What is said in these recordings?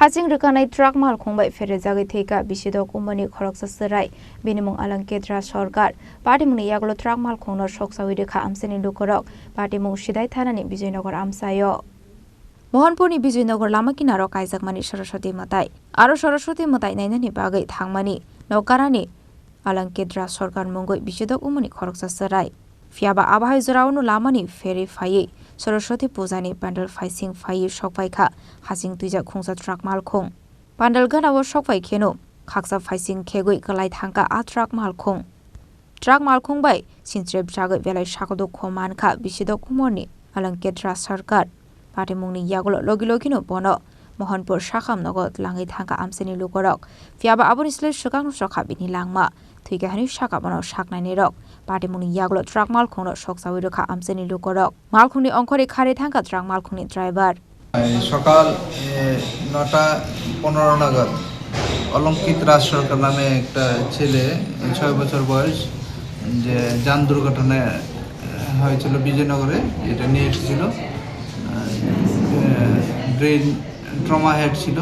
Hajing Rukanai truck mal khongbai fere jagi theka bisidok umani khoroksa serai binimung alangkedra sorkar partimungni yaglo truck mal khongno soksawi rekha amseni lukorok partimung sidai thanani Bijoynagar amsayo Mohanpurni Bijoynagar lama kinaro kaijakmani Saraswati matai aro Saraswati matai nainani bagai thangmani naukarani alangkedra sorkar mungoi bisidok umani khoroksa serai Fiaba abahai jorauno lamani feri faye Saraswati pujani pandal faising faye sokpaikha hajing tuija khungsa truck mal khong pandal ganawo sokpai kheno khaksa faising khegoi kalai thangka a truck mal khong bai sintreb jagai belai sakodo khomankha bisidok kumorni alangkedra sarkar patimungni yagolo logilogino bono Mohanpur Shakham Nagot langai thangka amseni lukorok fiaba aboni sle shukang sokha bini langma thuiga hani shaka bono shaknani rok patimungni yaglo truck mal khongno soksawi rekha amseni lukorok malkhungni ongkhore khare thangka truck malkhungni driver সকাল 9:15 নাগাদ অলঙ্কিত রাজ সরকার নামে একটা ছেলে 6 বছর বয়স যে যান দুর্ঘটনায় হয়েছিল বিজয়নগরে এটা নিয়ে এসেছিল ব্রেন ট্রমা হেড ছিল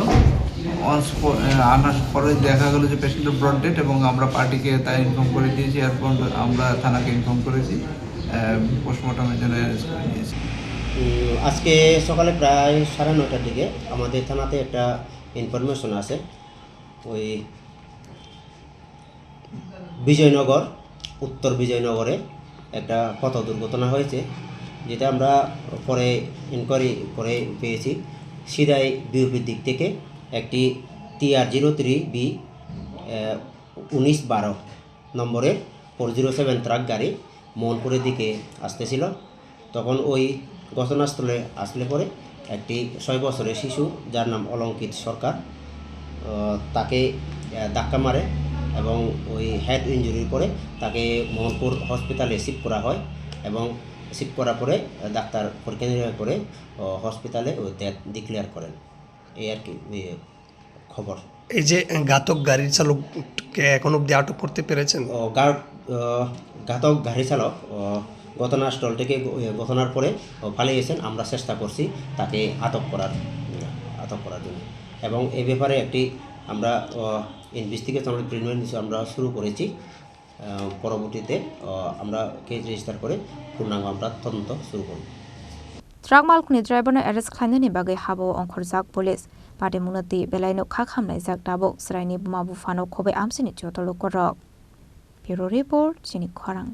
আনার পরে দেখা গেল যে পেশেন্টের ব্রড ডেথ এবং আমরা পার্টিকে তাই ইনফর্ম করে দিয়েছি এরপর আমরা থানাকে ইনফর্ম করেছি পোস্টমর্টমের জন্য অ্যারেস্ট করে নিয়েছি আজকে সকালে প্রায় 9:30টার দিকে আমাদের থানাতে একটা ইনফরমেশন আছে ওই বিজয়নগর উত্তর বিজয়নগরে একটা পথ দুর্ঘটনা হয়েছে যেটা আমরা পরে ইনকোয়ারি করে পেয়েছি সিদাই বিউপির দিক থেকে একটি TR03B 1912 নম্বরের 407 ট্রাক গাড়ি মোহনপুরের দিকে আসতেছিল তখন ওই ঘটনাস্থলে আসলে পরে একটি 6 বছরের শিশু যার নাম অলঙ্কিত সরকার তাকে ধাক্কা মারে এবং ওই হেড ইনজুরির পরে তাকে মোহনপুর হসপিটালে শিফট করা হয় এবং শিফট করার পরে ডাক্তার পরীক্ষা নিরীক্ষা করে হসপিটালে ওই ডেথ ডিক্লেয়ার করেন এই আর কি খবর এই যে ঘাতক গাড়ি চালককে এখন অবধি আটক করতে পেরেছেন ঘাতক গাড়ি চালক ঘটনাস্থল থেকে ঘটনার পরে পালিয়েছেন আমরা চেষ্টা করছি তাকে আটক করার জন্য এবং এই ব্যাপারে একটি আমরা ইনভেস্টিগেশন ট্রিটমেন্ট আমরা শুরু করেছি পরবর্তীতে আমরা কেস রেজিস্টার করে পূর্ণাঙ্গ আমরা তদন্ত শুরু করব Truck malkhungni driver na arrest khlainani bagai habo ongkhorjak police patimungni belaino khakhamnai jak dabo sraini buma bufano khobai amsini chotolo korok Bureau Report Chini Khorang